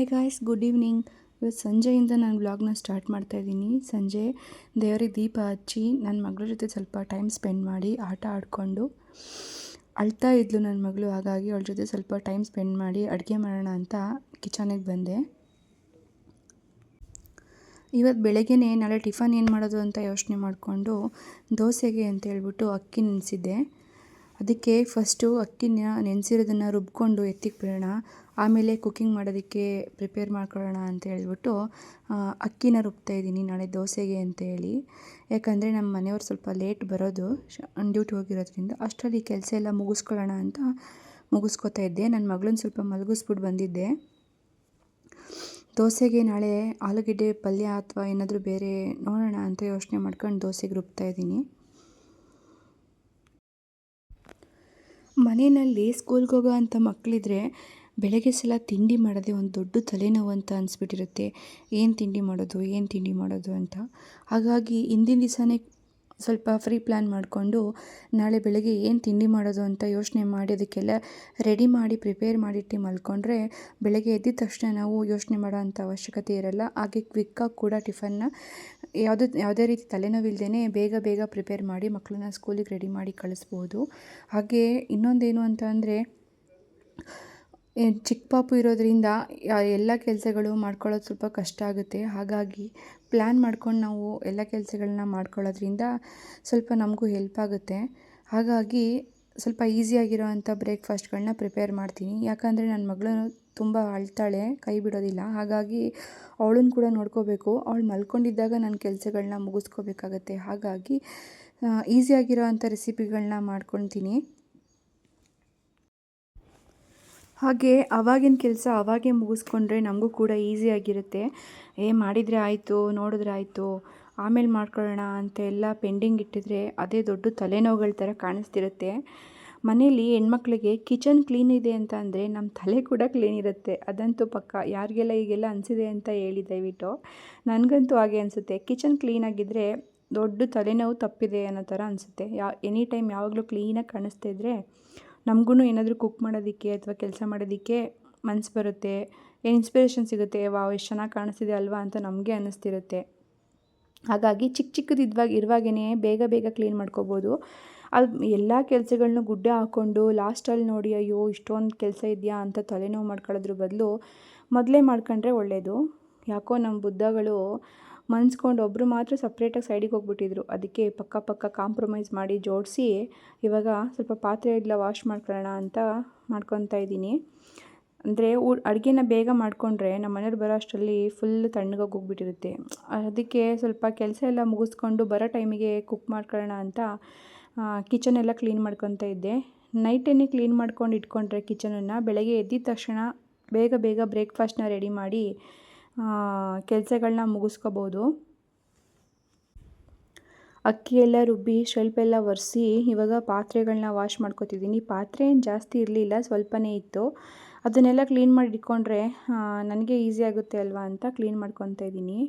Hi guys, good evening. ಇವತ್ತು ಸಂಜೆಯಿಂದ ನಾನು ವ್ಲಾಗ್ನ ಸ್ಟಾರ್ಟ್ ಮಾಡ್ತಾಯಿದ್ದೀನಿ. ಸಂಜೆ ದೇವರಿಗೆ ದೀಪ ಹಚ್ಚಿ ನನ್ನ ಮಗಳ ಜೊತೆ ಸ್ವಲ್ಪ ಟೈಮ್ ಸ್ಪೆಂಡ್ ಮಾಡಿ ಆಟ ಆಡಿಕೊಂಡು ಅಳ್ತಾ ಇದ್ಲು ನನ್ನ ಮಗಳು. ಹಾಗಾಗಿ ಅವಳ ಜೊತೆ ಸ್ವಲ್ಪ ಟೈಮ್ ಸ್ಪೆಂಡ್ ಮಾಡಿ ಅಡುಗೆ ಮಾಡೋಣ ಅಂತ ಕಿಚನಿಗೆ ಬಂದೆ. ಇವತ್ತು ಬೆಳಗ್ಗೆನೇ ನಾಳೆ ಟಿಫನ್ ಏನು ಮಾಡೋದು ಅಂತ ಯೋಚನೆ ಮಾಡಿಕೊಂಡು ದೋಸೆಗೆ ಅಂತ ಹೇಳ್ಬಿಟ್ಟು ಅಕ್ಕಿ ನೆನೆಸಿದ್ದೆ. ಅದಕ್ಕೆ ಫಸ್ಟು ಅಕ್ಕಿನ ನೆನೆಸಿರೋದನ್ನು ರುಬ್ಕೊಂಡು ಎತ್ತಿಗೆ ಬಿಡೋಣ, ಆಮೇಲೆ ಕುಕ್ಕಿಂಗ್ ಮಾಡೋದಕ್ಕೆ ಪ್ರಿಪೇರ್ ಮಾಡ್ಕೊಳ್ಳೋಣ ಅಂತ ಹೇಳ್ಬಿಟ್ಟು ಅಕ್ಕಿನ ರುಬ್ತಾಯಿದ್ದೀನಿ ನಾಳೆ ದೋಸೆಗೆ ಅಂತ ಹೇಳಿ. ಯಾಕಂದರೆ ನಮ್ಮ ಮನೆಯವ್ರು ಸ್ವಲ್ಪ ಲೇಟ್ ಬರೋದು, ಡ್ಯೂಟಿ ಹೋಗಿರೋದ್ರಿಂದ ಅಷ್ಟರಲ್ಲಿ ಕೆಲಸ ಎಲ್ಲ ಮುಗಿಸ್ಕೊಳ್ಳೋಣ ಅಂತ ಮುಗಿಸ್ಕೊತಾ ಇದ್ದೆ. ನನ್ನ ಮಗಳನ್ನ ಸ್ವಲ್ಪ ಮಲಗಿಸ್ಬಿಟ್ಟು ಬಂದಿದ್ದೆ. ದೋಸೆಗೆ ನಾಳೆ ಆಲೂಗೆಡ್ಡೆ ಪಲ್ಯ ಅಥವಾ ಏನಾದರೂ ಬೇರೆ ನೋಡೋಣ ಅಂತ ಯೋಚನೆ ಮಾಡ್ಕೊಂಡು ದೋಸೆಗೆ ರುಬ್ತಾಯಿದ್ದೀನಿ. ಮನೆಯಲ್ಲಿ ಸ್ಕೂಲ್ಗೆ ಹೋಗೋ ಅಂಥ ಮಕ್ಕಳಿದ್ರೆ ಬೆಳಗ್ಗೆ ಸಲ ತಿಂಡಿ ಮಾಡೋದೇ ಒಂದು ದೊಡ್ಡ ತಲೆನೋವು ಅಂತ ಅನಿಸ್ಬಿಟ್ಟಿರುತ್ತೆ. ಏನು ತಿಂಡಿ ಮಾಡೋದು ಅಂತ. ಹಾಗಾಗಿ ಹಿಂದಿನ ದಿವಸನೇ ಸ್ವಲ್ಪ ಫ್ರೀ ಪ್ಲ್ಯಾನ್ ಮಾಡಿಕೊಂಡು ನಾಳೆ ಬೆಳಗ್ಗೆ ಏನು ತಿಂಡಿ ಮಾಡೋದು ಅಂತ ಯೋಚನೆ ಮಾಡಿ ಅದಕ್ಕೆಲ್ಲ ರೆಡಿ ಮಾಡಿ ಪ್ರಿಪೇರ್ ಮಾಡಿಟ್ಟು ಮಲ್ಕೊಂಡ್ರೆ ಬೆಳಗ್ಗೆ ಎದ್ದಿದ ತಕ್ಷಣ ನಾವು ಯೋಚನೆ ಮಾಡೋ ಅಂಥ ಅವಶ್ಯಕತೆ ಇರಲ್ಲ. ಹಾಗೆ ಕ್ವಿಕ್ಕಾಗಿ ಕೂಡ ಟಿಫನ್ನ ಯಾವುದೇ ರೀತಿ ತಲೆನೋವಿಲ್ಲದೇ ಬೇಗ ಪ್ರಿಪೇರ್ ಮಾಡಿ ಮಕ್ಕಳನ್ನ ಸ್ಕೂಲಿಗೆ ರೆಡಿ ಮಾಡಿ ಕಳಿಸ್ಬೋದು. ಹಾಗೆ ಇನ್ನೊಂದೇನು ಅಂತ ಅಂದರೆ, ಚಿಕ್ಕ ಪಾಪು ಇರೋದರಿಂದ ಎಲ್ಲ ಕೆಲಸಗಳು ಮಾಡ್ಕೊಳ್ಳೋದು ಸ್ವಲ್ಪ ಕಷ್ಟ ಆಗುತ್ತೆ. ಹಾಗಾಗಿ ಪ್ಲ್ಯಾನ್ ಮಾಡ್ಕೊಂಡು ನಾವು ಎಲ್ಲ ಕೆಲಸಗಳನ್ನ ಮಾಡ್ಕೊಳ್ಳೋದ್ರಿಂದ ಸ್ವಲ್ಪ ನಮಗೂ ಹೆಲ್ಪ್ ಆಗುತ್ತೆ. ಹಾಗಾಗಿ ಸ್ವಲ್ಪ ಈಸಿಯಾಗಿರೋ ಅಂಥ ಬ್ರೇಕ್ಫಾಸ್ಟ್ಗಳನ್ನ ಪ್ರಿಪೇರ್ ಮಾಡ್ತೀನಿ. ಯಾಕಂದರೆ ನನ್ನ ಮಗಳು ತುಂಬ ಅಳ್ತಾಳೆ, ಕೈ ಬಿಡೋದಿಲ್ಲ. ಹಾಗಾಗಿ ಅವಳನ್ನು ಕೂಡ ನೋಡ್ಕೋಬೇಕು. ಅವಳು ಮಲ್ಕೊಂಡಿದ್ದಾಗ ನನ್ನ ಕೆಲಸಗಳನ್ನ ಮುಗಿಸ್ಕೋಬೇಕಾಗತ್ತೆ. ಹಾಗಾಗಿ ಈಸಿಯಾಗಿರೋ ಅಂಥ ರೆಸಿಪಿಗಳನ್ನ ಮಾಡ್ಕೊತೀನಿ. ಹಾಗೆ ಆವಾಗಿನ ಕೆಲಸ ಆವಾಗೇ ಮುಗಿಸ್ಕೊಂಡ್ರೆ ನಮಗೂ ಕೂಡ ಈಸಿಯಾಗಿರುತ್ತೆ. ಮಾಡಿದರೆ ಆಯಿತು, ನೋಡಿದ್ರೆ ಆಯಿತು, ಆಮೇಲೆ ಮಾಡ್ಕೊಳ್ಳೋಣ ಅಂತ ಎಲ್ಲ ಪೆಂಡಿಂಗ್ ಇಟ್ಟಿದ್ರೆ ಅದೇ ದೊಡ್ಡ ತಲೆನೋವುಗಳ ಥರ ಕಾಣಿಸ್ತಿರುತ್ತೆ. ಮನೇಲಿ ಹೆಣ್ಮಕ್ಳಿಗೆ ಕಿಚನ್ ಕ್ಲೀನ್ ಇದೆ ಅಂತ ಅಂದರೆ ನಮ್ಮ ತಲೆ ಕೂಡ ಕ್ಲೀನ್ ಇರುತ್ತೆ, ಅದಂತೂ ಪಕ್ಕ. ಯಾರಿಗೆಲ್ಲ ಈಗೆಲ್ಲ ಅನಿಸಿದೆ ಅಂತ ಹೇಳಿ ದಯವಿಟ್ಟು. ನನಗಂತೂ ಹಾಗೆ ಅನಿಸುತ್ತೆ. ಕಿಚನ್ ಕ್ಲೀನಾಗಿದ್ದರೆ ದೊಡ್ಡ ತಲೆನೋವು ತಪ್ಪಿದೆ ಅನ್ನೋ ಥರ ಅನಿಸುತ್ತೆ. ಎನಿ ಟೈಮ್ ಯಾವಾಗಲೂ ಕ್ಲೀನಾಗಿ ಕಾಣಿಸ್ತಾ ಇದ್ದರೆ ನಮಗೂ ಏನಾದರೂ ಕುಕ್ ಮಾಡೋದಕ್ಕೆ ಅಥವಾ ಕೆಲಸ ಮಾಡೋದಕ್ಕೆ ಮನಸ್ಸು ಬರುತ್ತೆ, ಇನ್ಸ್ಪಿರೇಷನ್ ಸಿಗುತ್ತೆ. ವಾವ್, ಎಷ್ಟು ಚೆನ್ನಾಗಿ ಕಾಣಿಸ್ತಿದೆ ಅಲ್ವಾ ಅಂತ ನಮಗೆ ಅನ್ನಿಸ್ತಿರುತ್ತೆ. ಹಾಗಾಗಿ ಚಿಕ್ಕದು ಇರುವಾಗೇ ಬೇಗ ಕ್ಲೀನ್ ಮಾಡ್ಕೋಬೋದು. ಅದು ಎಲ್ಲ ಕೆಲಸಗಳನ್ನೂ ಗುಡ್ಡೆ ಹಾಕ್ಕೊಂಡು ಲಾಸ್ಟಲ್ಲಿ ನೋಡಿ ಅಯ್ಯೋ ಇಷ್ಟೊಂದು ಕೆಲಸ ಇದೆಯಾ ಅಂತ ತಲೆನೋವು ಮಾಡ್ಕೊಳ್ಳೋದ್ರ ಬದಲು ಮೊದಲೇ ಮಾಡ್ಕೊಂಡ್ರೆ ಒಳ್ಳೆಯದು. ಯಾಕೋ ನಮ್ಮ ಬುದ್ಧಗಳು ಮನ್ಸ್ಕೊಂಡು ಒಬ್ಬರು ಮಾತ್ರ ಸಪ್ರೇಟಾಗಿ ಸೈಡಿಗೆ ಹೋಗ್ಬಿಟ್ಟಿದ್ರು. ಅದಕ್ಕೆ ಪಕ್ಕ ಕಾಂಪ್ರಮೈಸ್ ಮಾಡಿ ಜೋಡಿಸಿ ಇವಾಗ ಸ್ವಲ್ಪ ಪಾತ್ರೆ ಎಲ್ಲ ವಾಶ್ ಮಾಡ್ಕೊಳ್ಳೋಣ ಅಂತ ಮಾಡ್ಕೊತಾ ಇದ್ದೀನಿ. ಅಂದರೆ ಅಡುಗೆನ ಬೇಗ ಮಾಡಿಕೊಂಡ್ರೆ ನಮ್ಮ ಮನೆಯವ್ರು ಬರೋ ಅಷ್ಟರಲ್ಲಿ ಫುಲ್ ತಣ್ಣಗಾಗಿ ಹೋಗ್ಬಿಟ್ಟಿರುತ್ತೆ. ಅದಕ್ಕೆ ಸ್ವಲ್ಪ ಕೆಲಸ ಎಲ್ಲ ಮುಗಿಸ್ಕೊಂಡು ಬರೋ ಟೈಮಿಗೆ ಕುಕ್ ಮಾಡ್ಕೊಳ್ಳೋಣ ಅಂತ ಕಿಚನೆಲ್ಲ ಕ್ಲೀನ್ ಮಾಡ್ಕೊತಾ ಇದ್ದೆ. ನೈಟನ್ನೇ ಕ್ಲೀನ್ ಮಾಡ್ಕೊಂಡು ಇಟ್ಕೊಂಡ್ರೆ ಕಿಚನನ್ನು ಬೆಳಗ್ಗೆ ಎದ್ದಿದ ತಕ್ಷಣ ಬೇಗ ಬ್ರೇಕ್ಫಾಸ್ಟ್ನ ರೆಡಿ ಮಾಡಿ ಕೆಲಸಗಳನ್ನ ಮುಗಿಸ್ಕೋಬೋದು. ಅಕ್ಕಿ ಎಲ್ಲ ರುಬ್ಬಿ ಶೆಲ್ಫ್ ಎಲ್ಲ ಒರೆಸಿ ಇವಾಗ ಪಾತ್ರೆಗಳನ್ನ ವಾಶ್ ಮಾಡ್ಕೊತಿದ್ದೀನಿ. ಪಾತ್ರೆ ಏನು ಜಾಸ್ತಿ ಇರಲಿಲ್ಲ, ಸ್ವಲ್ಪನೇ ಇತ್ತು. ಅದನ್ನೆಲ್ಲ ಕ್ಲೀನ್ ಮಾಡಿ ಇಟ್ಕೊಂಡ್ರೆ ನನಗೆ ಈಸಿ ಆಗುತ್ತೆ ಅಲ್ವಾ ಅಂತ ಕ್ಲೀನ್ ಮಾಡ್ಕೊತಾ ಇದ್ದೀನಿ.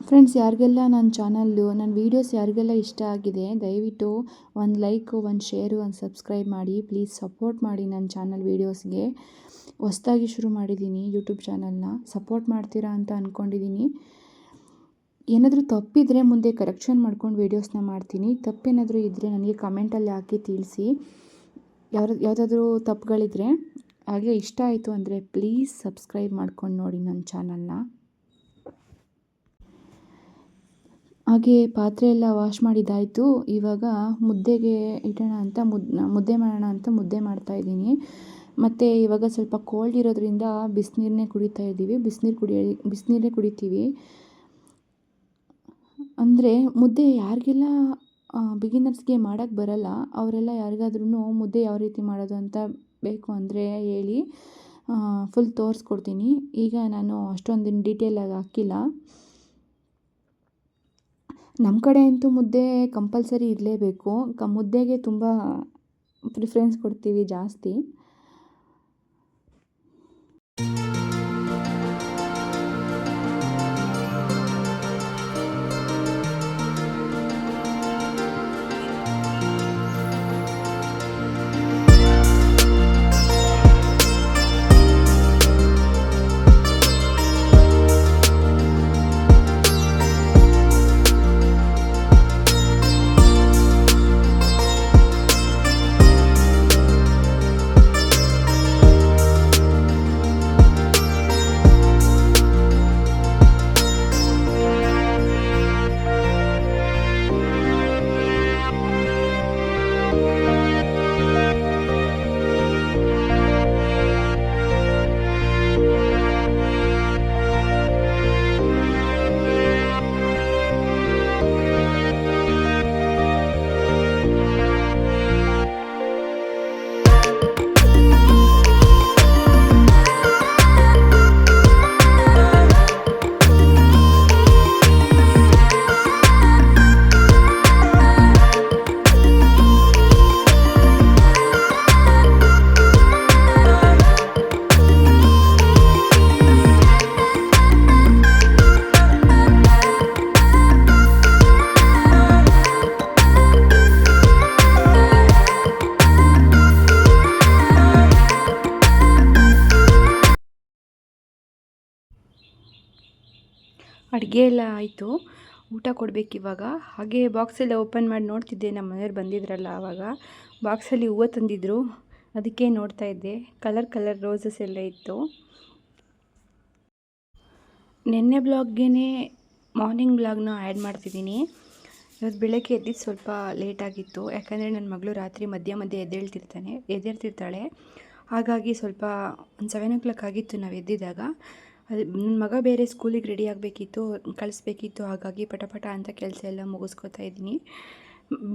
ಫ್ರೆಂಡ್ಸ್, ಯಾರಿಗೆಲ್ಲ ನನ್ನ ವೀಡಿಯೋಸ್ ಯಾರಿಗೆಲ್ಲ ಇಷ್ಟ ಆಗಿದೆ ದಯವಿಟ್ಟು ಒಂದು ಲೈಕು, ಒಂದು ಶೇರು, ಒಂದು ಸಬ್ಸ್ಕ್ರೈಬ್ ಮಾಡಿ. ಪ್ಲೀಸ್ ಸಪೋರ್ಟ್ ಮಾಡಿ ನನ್ನ ಚಾನಲ್ ವೀಡಿಯೋಸ್ಗೆ. ಹೊಸ್ದಾಗಿ ಶುರು ಮಾಡಿದ್ದೀನಿ ಯೂಟ್ಯೂಬ್ ಚಾನಲ್ನ, ಸಪೋರ್ಟ್ ಮಾಡ್ತೀರಾ ಅಂತ ಅಂದ್ಕೊಂಡಿದ್ದೀನಿ. ಏನಾದರೂ ತಪ್ಪಿದರೆ ಮುಂದೆ ಕರೆಕ್ಷನ್ ಮಾಡ್ಕೊಂಡು ವೀಡಿಯೋಸ್ನ ಮಾಡ್ತೀನಿ. ತಪ್ಪೇನಾದರೂ ಇದ್ದರೆ ನನಗೆ ಕಮೆಂಟಲ್ಲಿ ಹಾಕಿ ತಿಳಿಸಿ. ಯಾವುದಾದ್ರೂ ತಪ್ಪುಗಳಿದ್ರೆ. ಹಾಗೆ ಇಷ್ಟ ಆಯಿತು ಅಂದರೆ ಪ್ಲೀಸ್ ಸಬ್ಸ್ಕ್ರೈಬ್ ಮಾಡ್ಕೊಂಡು ನೋಡಿ ನನ್ನ ಚಾನಲ್ನ. ಹಾಗೆ ಪಾತ್ರೆ ಎಲ್ಲ ವಾಶ್ ಮಾಡಿದ್ದಾಯಿತು. ಇವಾಗ ಮುದ್ದೆಗೆ ಇಡೋಣ ಅಂತ ಮುದ್ದೆ ಮಾಡೋಣ ಅಂತ ಮುದ್ದೆ ಮಾಡ್ತಾಯಿದ್ದೀನಿ. ಮತ್ತು ಇವಾಗ ಸ್ವಲ್ಪ ಕೋಲ್ಡ್ ಇರೋದ್ರಿಂದ ಬಿಸಿನೀರನ್ನೇ ಕುಡಿತಾ ಇದ್ದೀವಿ. ಬಿಸಿನೀರೇ ಕುಡಿತೀವಿ. ಅಂದರೆ ಮುದ್ದೆ ಯಾರಿಗೆಲ್ಲ ಬಿಗಿನರ್ಸ್ಗೆ ಮಾಡೋಕ್ಕೆ ಬರಲ್ಲ ಅವರೆಲ್ಲ ಯಾರಿಗಾದ್ರೂ ಮುದ್ದೆ ಯಾವ ರೀತಿ ಮಾಡೋದು ಅಂತ ಬೇಕು ಅಂದರೆ ಹೇಳಿ, ಫುಲ್ ತೋರಿಸ್ಕೊಡ್ತೀನಿ. ಈಗ ನಾನು ಅಷ್ಟೊಂದು ಡೀಟೇಲಾಗಿ ಹಾಕಿಲ್ಲ. ನಮ್ಮ ಕಡೆ ಅಂತೂ ಮುದ್ದೆ ಕಂಪಲ್ಸರಿ ಇರಲೇಬೇಕು. ಮುದ್ದೆಗೆ ತುಂಬ ಪ್ರಿಫರೆನ್ಸ್ ಕೊಡ್ತೀವಿ ಜಾಸ್ತಿ. ಅಡುಗೆ ಎಲ್ಲ ಆಯಿತು, ಊಟ ಕೊಡಬೇಕಿವಾಗ. ಹಾಗೆ ಬಾಕ್ಸೆಲ್ಲ ಓಪನ್ ಮಾಡಿ ನೋಡ್ತಿದ್ದೆ, ನಮ್ಮ ಮನೆಯವ್ರು ಬಂದಿದ್ರಲ್ಲ ಆವಾಗ ಬಾಕ್ಸಲ್ಲಿ ಹೂವು ತಂದಿದ್ದರು, ಅದಕ್ಕೆ ನೋಡ್ತಾ ಇದ್ದೆ. ಕಲರ್ ಕಲರ್ ರೋಸಸ್ ಎಲ್ಲ ಇತ್ತು. ನೆನ್ನೆ ಬ್ಲಾಗ್ಗೆ ಮಾರ್ನಿಂಗ್ ಬ್ಲಾಗ್ನ ಆ್ಯಡ್ ಮಾಡ್ತಿದ್ದೀನಿ. ಇವತ್ತು ಬೆಳಗ್ಗೆ ಎದ್ದಿದ್ದು ಸ್ವಲ್ಪ ಲೇಟಾಗಿತ್ತು, ಯಾಕಂದರೆ ನನ್ನ ಮಗಳು ರಾತ್ರಿ ಮಧ್ಯೆ ಎದ್ದೇಳ್ತಿರ್ತಾಳೆ. ಹಾಗಾಗಿ ಸ್ವಲ್ಪ ಒಂದು 7 o'clock ಆಗಿತ್ತು ನಾವು ಎದ್ದಿದ್ದಾಗ. ಅದು ನನ್ನ ಮಗ ಬೇರೆ ಸ್ಕೂಲಿಗೆ ರೆಡಿ ಆಗಬೇಕಿತ್ತು, ಕಳಿಸ್ಬೇಕಿತ್ತು. ಹಾಗಾಗಿ ಪಟ ಅಂತ ಕೆಲಸ ಎಲ್ಲ ಮುಗಿಸ್ಕೊತಾ ಇದ್ದೀನಿ.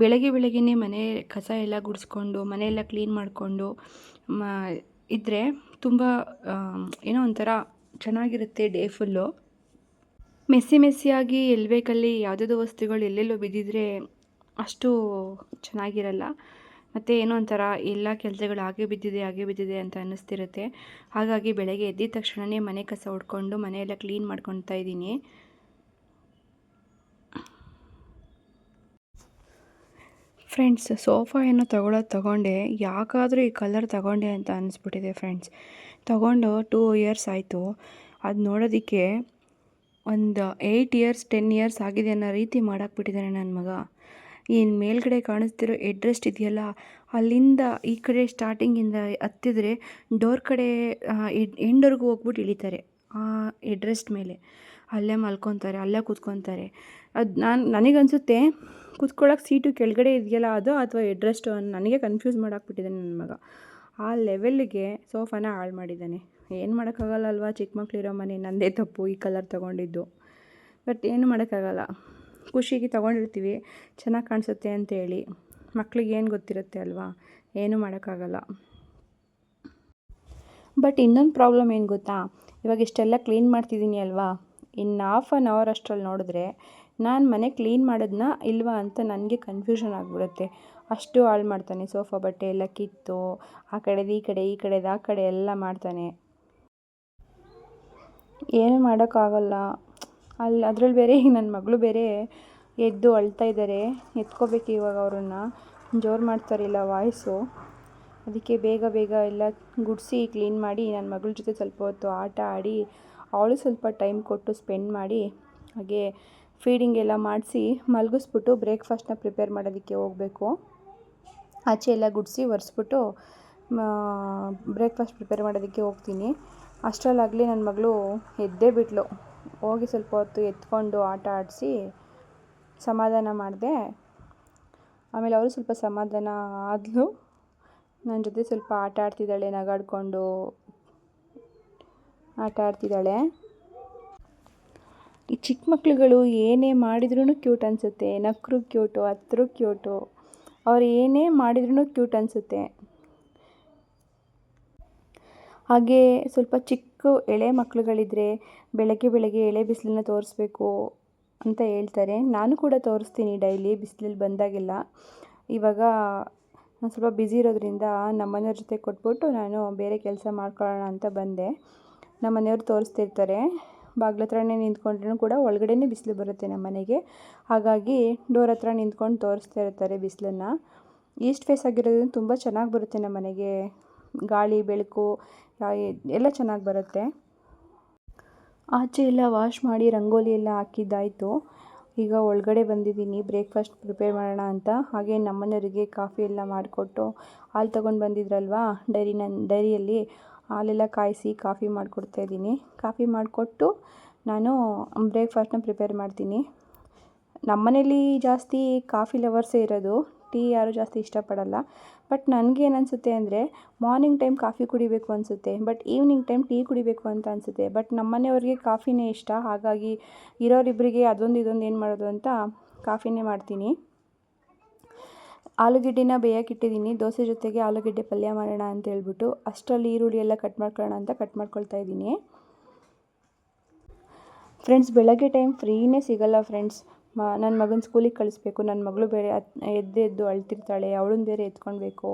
ಬೆಳಗ್ಗೆನೇ ಮನೆ ಕಸ ಎಲ್ಲ ಗುಡಿಸ್ಕೊಂಡು ಮನೆಯೆಲ್ಲ ಕ್ಲೀನ್ ಮಾಡಿಕೊಂಡು ಇದ್ದರೆ ತುಂಬ ಏನೋ ಒಂಥರ ಚೆನ್ನಾಗಿರುತ್ತೆ ಡೇ ಫುಲ್ಲು. ಮೆಸ್ಸಿಯಾಗಿ ಎಲ್ಲಿ ಬೇಕಲ್ಲಿ ಯಾವುದಾದ್ರು ವಸ್ತುಗಳು ಎಲ್ಲೆಲ್ಲೋ ಬಿದ್ದಿದ್ರೆ ಅಷ್ಟು ಚೆನ್ನಾಗಿರಲ್ಲ. ಮತ್ತು ಏನೋ ಒಂಥರ ಎಲ್ಲ ಕೆಲಸಗಳು ಹಾಗೆ ಬಿದ್ದಿದೆ ಅಂತ ಅನ್ನಿಸ್ತಿರುತ್ತೆ. ಹಾಗಾಗಿ ಬೆಳಗ್ಗೆ ಎದ್ದಿದ ತಕ್ಷಣವೇ ಮನೆ ಕಸ ಹೊಡ್ಕೊಂಡು ಮನೆಯೆಲ್ಲ ಕ್ಲೀನ್ ಮಾಡ್ಕೊತಾ ಇದ್ದೀನಿ. ಫ್ರೆಂಡ್ಸ್, ಸೋಫಾ ಏನೋ ತಗೊಂಡೆ, ಯಾಕಾದರೂ ಈ ಕಲರ್ ತಗೊಂಡೆ ಅಂತ ಅನ್ನಿಸ್ಬಿಟ್ಟಿದೆ ಫ್ರೆಂಡ್ಸ್. ತಗೊಂಡು 2 years ಆಯಿತು. ಅದು ನೋಡೋದಕ್ಕೆ ಒಂದು 8 years 10 years ಆಗಿದೆ ಅನ್ನೋ ರೀತಿ ಮಾಡಾಕ್ಬಿಟ್ಟಿದ್ದಾನೆ ನನ್ನ ಮಗ. ಏನು ಮೇಲ್ಗಡೆ ಕಾಣಿಸ್ತಿರೋ ಹೆಡ್ರೆಸ್ಟ್ ಇದೆಯಲ್ಲ, ಅಲ್ಲಿಂದ ಈ ಕಡೆ ಸ್ಟಾರ್ಟಿಂಗಿಂದ ಹತ್ತಿದ್ರೆ ಡೋರ್ ಕಡೆ ಎಂಡ್ವರೆಗೂ ಹೋಗ್ಬಿಟ್ಟು ಇಳಿತಾರೆ ಆ ಹೆಡ್ರೆಸ್ಟ್ ಮೇಲೆ. ಅಲ್ಲೇ ಮಲ್ಕೊತಾರೆ, ಅಲ್ಲೇ ಕೂತ್ಕೊತಾರೆ. ಅದು ನನಗನ್ಸುತ್ತೆ ಕೂತ್ಕೊಳ್ಳೋಕೆ ಸೀಟು ಕೆಳಗಡೆ ಇದೆಯಲ್ಲ ಅದು ಅಥವಾ ಹೆಡ್ರೆಸ್ಟು ನನಗೆ ಕನ್ಫ್ಯೂಸ್ ಮಾಡಾಕ್ಬಿಟ್ಟಿದ್ದಾನೆ ನನ್ನ ಮಗ. ಆ ಲೆವೆಲ್ಗೆ ಸೋಫಾನ ಹಾಳು ಮಾಡಿದ್ದಾನೆ. ಏನು ಮಾಡೋಕ್ಕಾಗಲ್ಲ ಅಲ್ವಾ, ಚಿಕ್ಕ ಮಕ್ಕಳಿರೋ ಮನೆ, ನನ್ನದೇ ತಪ್ಪು ಈ ಕಲರ್ ತೊಗೊಂಡಿದ್ದು. ಬಟ್ ಏನು ಮಾಡೋಕ್ಕಾಗಲ್ಲ, ಖುಷಿಗೆ ತೊಗೊಂಡಿರ್ತೀವಿ ಚೆನ್ನಾಗಿ ಕಾಣಿಸುತ್ತೆ ಅಂತೇಳಿ. ಮಕ್ಳಿಗೆ ಏನು ಗೊತ್ತಿರುತ್ತೆ ಅಲ್ವಾ, ಏನೂ ಮಾಡೋಕ್ಕಾಗಲ್ಲ. ಬಟ್ ಇನ್ನೊಂದು ಪ್ರಾಬ್ಲಮ್ ಏನು ಗೊತ್ತಾ, ಇವಾಗ ಇಷ್ಟೆಲ್ಲ ಕ್ಲೀನ್ ಮಾಡ್ತಿದ್ದೀನಿ ಅಲ್ವಾ, ಇನ್ನು 1/2 hour ಅಷ್ಟರಲ್ಲಿ ನೋಡಿದ್ರೆ ನಾನು ಮನೆ ಕ್ಲೀನ್ ಮಾಡೋದನ್ನ ಇಲ್ವಾ ಅಂತ ನನಗೆ ಕನ್ಫ್ಯೂಷನ್ ಆಗಿಬಿಡುತ್ತೆ. ಅಷ್ಟು ಹಾಳು ಮಾಡ್ತಾನೆ. ಸೋಫಾ ಬಟ್ಟೆ ಎಲ್ಲ ಕಿತ್ತು ಆ ಕಡೆದು ಈ ಕಡೆ ಎಲ್ಲ ಮಾಡ್ತಾನೆ. ಏನು ಮಾಡೋಕ್ಕಾಗಲ್ಲ. ಅದರಲ್ಲಿ ಬೇರೆ ನನ್ನ ಮಗಳು ಬೇರೆ ಎದ್ದು ಅಳ್ತಾ ಇದ್ದಾರೆ. ಎತ್ಕೋಬೇಕು ಇವಾಗ ಅವ್ರನ್ನ, ಜೋರು ಮಾಡ್ತಾರಿಲ್ಲ ವಾಯ್ಸು. ಅದಕ್ಕೆ ಬೇಗ ಎಲ್ಲ ಗುಡಿಸಿ ಕ್ಲೀನ್ ಮಾಡಿ ನನ್ನ ಮಗಳ ಜೊತೆ ಸ್ವಲ್ಪ ಹೊತ್ತು ಆಟ ಆಡಿ ಅವಳು ಸ್ವಲ್ಪ ಟೈಮ್ ಕೊಟ್ಟು ಸ್ಪೆಂಡ್ ಮಾಡಿ, ಹಾಗೆ ಫೀಡಿಂಗ್ ಎಲ್ಲ ಮಾಡಿಸಿ ಮಲಗಿಸ್ಬಿಟ್ಟು ಬ್ರೇಕ್ಫಾಸ್ಟ್ನ ಪ್ರಿಪೇರ್ ಮಾಡೋದಕ್ಕೆ ಹೋಗಬೇಕು. ಆಚೆ ಎಲ್ಲ ಗುಡಿಸಿ ಒರೆಸ್ಬಿಟ್ಟು ಬ್ರೇಕ್ಫಾಸ್ಟ್ ಪ್ರಿಪೇರ್ ಮಾಡೋದಕ್ಕೆ ಹೋಗ್ತೀನಿ. ಅಷ್ಟರಲ್ಲಾಗಲಿ ನನ್ನ ಮಗಳು ಎದ್ದೇ ಬಿಟ್ಲು. ಹೋಗಿ ಸ್ವಲ್ಪ ಹೊತ್ತು ಎತ್ಕೊಂಡು ಆಟ ಆಡಿಸಿ ಸಮಾಧಾನ ಮಾಡಿದೆ. ಆಮೇಲೆ ಅವರು ಸ್ವಲ್ಪ ಸಮಾಧಾನ ಆದಳು. ನನ್ನ ಜೊತೆ ಸ್ವಲ್ಪ ಆಟ ಆಡ್ತಿದ್ದಾಳೆ, ನಗಾಡಿಕೊಂಡು ಆಟ ಆಡ್ತಿದ್ದಾಳೆ. ಈ ಚಿಕ್ಕ ಮಕ್ಳುಗಳು ಏನೇ ಮಾಡಿದ್ರೂ ಕ್ಯೂಟ್ ಅನಿಸುತ್ತೆ. ನಕ್ಕರು ಕ್ಯೂಟು, ಹತ್ರು ಕ್ಯೂಟು. ಅವ್ರು ಏನೇ ಮಾಡಿದ್ರೂ ಕ್ಯೂಟ್ ಅನಿಸುತ್ತೆ. ಹಾಗೆ ಸ್ವಲ್ಪ ಚಿಕ್ಕ ಎಳೆ ಮಕ್ಳುಗಳಿದ್ರೆ ಬೆಳಗ್ಗೆ ಎಳೆ ಬಿಸಿಲನ್ನ ತೋರಿಸ್ಬೇಕು. ಅಂತ ಹೇಳ್ತಾರೆ. ನಾನು ಕೂಡ ತೋರಿಸ್ತೀನಿ ಡೈಲಿ ಬಿಸಿಲಲ್ಲಿ ಬಂದಾಗೆಲ್ಲ. ಇವಾಗ ನಾನು ಸ್ವಲ್ಪ ಬ್ಯುಸಿ ಇರೋದ್ರಿಂದ ನಮ್ಮ ಮನೆಯವ್ರ ಜೊತೆ ಕೊಟ್ಬಿಟ್ಟು ನಾನು ಬೇರೆ ಕೆಲಸ ಮಾಡ್ಕೊಳ್ಳೋಣ ಅಂತ ಬಂದೆ. ನಮ್ಮ ಮನೆಯವ್ರು ತೋರಿಸ್ತಿರ್ತಾರೆ. ಬಾಗ್ಲ ಹತ್ರನೇ ನಿಂತ್ಕೊಂಡ್ರೂ ಕೂಡ ಒಳಗಡೆನೇ ಬಿಸಿಲು ಬರುತ್ತೆ ನಮ್ಮ ಮನೆಗೆ. ಹಾಗಾಗಿ ಡೋರ್ ಹತ್ರ ನಿಂತ್ಕೊಂಡು ತೋರಿಸ್ತಾ ಇರ್ತಾರೆ ಬಿಸಿಲನ್ನು. ಈಸ್ಟ್ ಫೇಸ್ ಆಗಿರೋದ್ರಿಂದ ತುಂಬ ಚೆನ್ನಾಗಿ ಬರುತ್ತೆ ನಮ್ಮ ಮನೆಗೆ. ಗಾಳಿ ಬೆಳಕು ಎಲ್ಲ ಚೆನ್ನಾಗಿ ಬರುತ್ತೆ. ಆಚೆ ಎಲ್ಲ ವಾಶ್ ಮಾಡಿ ರಂಗೋಲಿ ಎಲ್ಲ ಹಾಕಿದ್ದಾಯಿತು. ಈಗ ಒಳಗಡೆ ಬಂದಿದ್ದೀನಿ ಬ್ರೇಕ್ಫಾಸ್ಟ್ ಪ್ರಿಪೇರ್ ಮಾಡೋಣ ಅಂತ. ಹಾಗೆ ನಮ್ಮನೆಯವರಿಗೆ ಕಾಫಿ ಎಲ್ಲ ಮಾಡಿಕೊಟ್ಟು ಹಾಲು ತೊಗೊಂಡು ಬಂದಿದ್ರಲ್ವಾ ಡೈರಿಯಲ್ಲಿ ಹಾಲೆಲ್ಲ ಕಾಯಿಸಿ ಕಾಫಿ ಮಾಡಿಕೊಡ್ತಾಯಿದ್ದೀನಿ. ಕಾಫಿ ಮಾಡಿಕೊಟ್ಟು ನಾನು ಬ್ರೇಕ್ಫಾಸ್ಟ್ನ ಪ್ರಿಪೇರ್ ಮಾಡ್ತೀನಿ. ನಮ್ಮನೇಲಿ ಜಾಸ್ತಿ ಕಾಫಿ ಲವರ್ಸೇ ಇರೋದು, ಟೀ ಯಾರೂ ಜಾಸ್ತಿ ಇಷ್ಟಪಡಲ್ಲ. ಬಟ್ ನನಗೇನು ಅನಿಸುತ್ತೆ ಅಂದರೆ ಮಾರ್ನಿಂಗ್ ಟೈಮ್ ಕಾಫಿ ಕುಡಿಬೇಕು ಅನಿಸುತ್ತೆ, ಬಟ್ ಈವ್ನಿಂಗ್ ಟೈಮ್ ಟೀ ಕುಡಿಬೇಕು ಅಂತ ಅನಿಸುತ್ತೆ. ಬಟ್ ನಮ್ಮನೆಯವ್ರಿಗೆ ಕಾಫಿನೇ ಇಷ್ಟ. ಹಾಗಾಗಿ ಇರೋರಿಬ್ಬರಿಗೆ ಅದೊಂದು ಇದೊಂದು ಏನು ಮಾಡೋದು ಅಂತ ಕಾಫಿನೇ ಮಾಡ್ತೀನಿ. ಆಲೂಗೆಡ್ಡೆನ ಬೇಯಕ್ಕಿಟ್ಟಿದ್ದೀನಿ. ದೋಸೆ ಜೊತೆಗೆ ಆಲೂಗೆಡ್ಡೆ ಪಲ್ಯ ಮಾಡೋಣ ಅಂತ ಹೇಳ್ಬಿಟ್ಟು. ಅಷ್ಟರಲ್ಲಿ ಈರುಳ್ಳಿ ಎಲ್ಲ ಕಟ್ ಮಾಡ್ಕೊಳ್ಳೋಣ ಅಂತ ಕಟ್ ಮಾಡ್ಕೊಳ್ತಾ ಇದ್ದೀನಿ. ಫ್ರೆಂಡ್ಸ್, ಬೆಳಗ್ಗೆ ಟೈಮ್ ಫ್ರೀನೇ ಸಿಗಲ್ಲ ಫ್ರೆಂಡ್ಸ್. ನನ್ನ ಮಗನ ಸ್ಕೂಲಿಗೆ ಕಳಿಸ್ಬೇಕು. ನನ್ನ ಮಗಳು ಬೇರೆ ಎದ್ದು ಅಳ್ತಿರ್ತಾಳೆ, ಅವಳನ್ನ ಬೇರೆ ಎತ್ಕೊಳ್ಬೇಕು.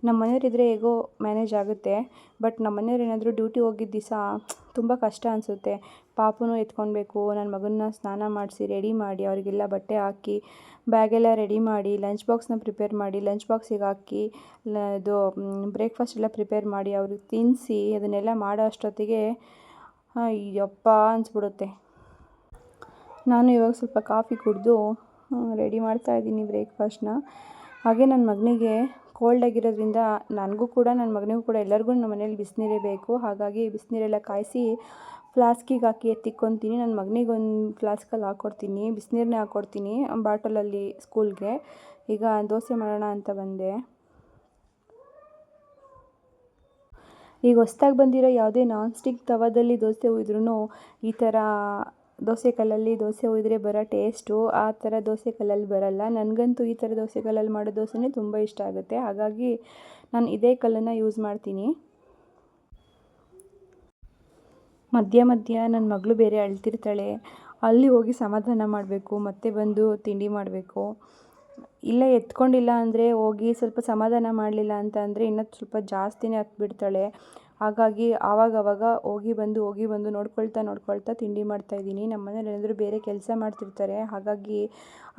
ನಮ್ಮ ಮನೆಯವರಿದ್ದರೆ ಹೇಗೋ ಮ್ಯಾನೇಜ್ ಆಗುತ್ತೆ. ಬಟ್ ನಮ್ಮ ಮನೆಯವ್ರು ಏನಾದರೂ ಡ್ಯೂಟಿ ಹೋಗಿದ್ದ ದಿವಸ ತುಂಬ ಕಷ್ಟ ಅನಿಸುತ್ತೆ. ಪಾಪನೂ ಎತ್ಕೊಳ್ಬೇಕು, ನನ್ನ ಮಗನ್ನ ಸ್ನಾನ ಮಾಡಿಸಿ ರೆಡಿ ಮಾಡಿ ಅವರಿಗೆಲ್ಲ ಬಟ್ಟೆ ಹಾಕಿ ಬ್ಯಾಗೆಲ್ಲ ರೆಡಿ ಮಾಡಿ ಲಂಚ್ ಬಾಕ್ಸ್ನ ಪ್ರಿಪೇರ್ ಮಾಡಿ ಲಂಚ್ ಬಾಕ್ಸಿಗೆ ಹಾಕಿ ಇದು ಬ್ರೇಕ್ಫಾಸ್ಟ್ ಎಲ್ಲ ಪ್ರಿಪೇರ್ ಮಾಡಿ ಅವ್ರಿಗೆ ತಿನ್ನಿಸಿ ಅದನ್ನೆಲ್ಲ ಮಾಡೋ ಅಷ್ಟೊತ್ತಿಗೆ ಯಪ್ಪ ಅನಿಸ್ಬಿಡುತ್ತೆ. ನಾನು ಇವಾಗ ಸ್ವಲ್ಪ ಕಾಫಿ ಕುಡಿದು ರೆಡಿ ಮಾಡ್ತಾಯಿದ್ದೀನಿ ಬ್ರೇಕ್ಫಾಸ್ಟ್ನ. ಹಾಗೆ ನನ್ನ ಮಗನಿಗೆ ಕೋಲ್ಡ್ ಆಗಿರೋದ್ರಿಂದ ನನಗೂ ಕೂಡ ನನ್ನ ಮಗನಿಗೂ ಕೂಡ ಎಲ್ಲರಿಗೂ ನಮ್ಮ ಮನೇಲಿ ಬಿಸಿನೀರೇ ಬೇಕು. ಹಾಗಾಗಿ ಬಿಸಿನೀರೆಲ್ಲ ಕಾಯಿಸಿ ಫ್ಲಾಸ್ಕಿಗೆ ಹಾಕಿ ಎತ್ತಿಕ್ಕೊತೀನಿ. ನನ್ನ ಮಗನಿಗೊಂದು ಫ್ಲಾಸ್ಕಲ್ಲಿ ಹಾಕ್ಕೊಡ್ತೀನಿ, ಬಿಸಿನೀರನ್ನೇ ಹಾಕ್ಕೊಡ್ತೀನಿ ಬಾಟಲಲ್ಲಿ ಸ್ಕೂಲ್ಗೆ. ಈಗ ದೋಸೆ ಮಾಡೋಣ ಅಂತ ಬಂದೆ. ಈಗ ಹೊಸ್ದಾಗಿ ಬಂದಿರೋ ಯಾವುದೇ ನಾನ್ ಸ್ಟಿಕ್ ತವಾದಲ್ಲಿ ದೋಸೆ ಹುಯ್ದ್ರೂ ಈ ಥರ ದೋಸೆ ಕಲ್ಲಲ್ಲಿ ದೋಸೆ ಹುಯ್ದ್ರೆ ಬರೋ ಟೇಸ್ಟು ಆ ಥರ ದೋಸೆ ಕಲ್ಲಲ್ಲಿ ಬರಲ್ಲ. ನನಗಂತೂ ಈ ಥರ ದೋಸೆ ಕಲ್ಲಲ್ಲಿ ಮಾಡೋ ದೋಸೆನೇ ತುಂಬ ಇಷ್ಟ ಆಗುತ್ತೆ. ಹಾಗಾಗಿ ನಾನು ಇದೇ ಕಲ್ಲನ್ನು ಯೂಸ್ ಮಾಡ್ತೀನಿ. ಮಧ್ಯ ನನ್ನ ಮಗಳು ಬೇರೆ ಅಳ್ತಿರ್ತಾಳೆ. ಅಲ್ಲಿ ಹೋಗಿ ಸಮಾಧಾನ ಮಾಡಬೇಕು, ಮತ್ತೆ ಬಂದು ತಿಂಡಿ ಮಾಡಬೇಕು. ಇಲ್ಲ ಎತ್ಕೊಂಡಿಲ್ಲ ಅಂದರೆ ಹೋಗಿ ಸ್ವಲ್ಪ ಸಮಾಧಾನ ಮಾಡಲಿಲ್ಲ ಅಂತ ಅಂದರೆ ಇನ್ನೂ ಸ್ವಲ್ಪ ಜಾಸ್ತಿನೇ ಹತ್ಬಿಡ್ತಾಳೆ. ಹಾಗಾಗಿ ಆವಾಗವಾಗ ಹೋಗಿ ಬಂದು ನೋಡ್ಕೊಳ್ತಾ ತಿಂಡಿ ಮಾಡ್ತಾಯಿದ್ದೀನಿ. ನಮ್ಮ ಮನೇಲಿ ಏನಾದರೂ ಬೇರೆ ಕೆಲಸ ಮಾಡ್ತಿರ್ತಾರೆ, ಹಾಗಾಗಿ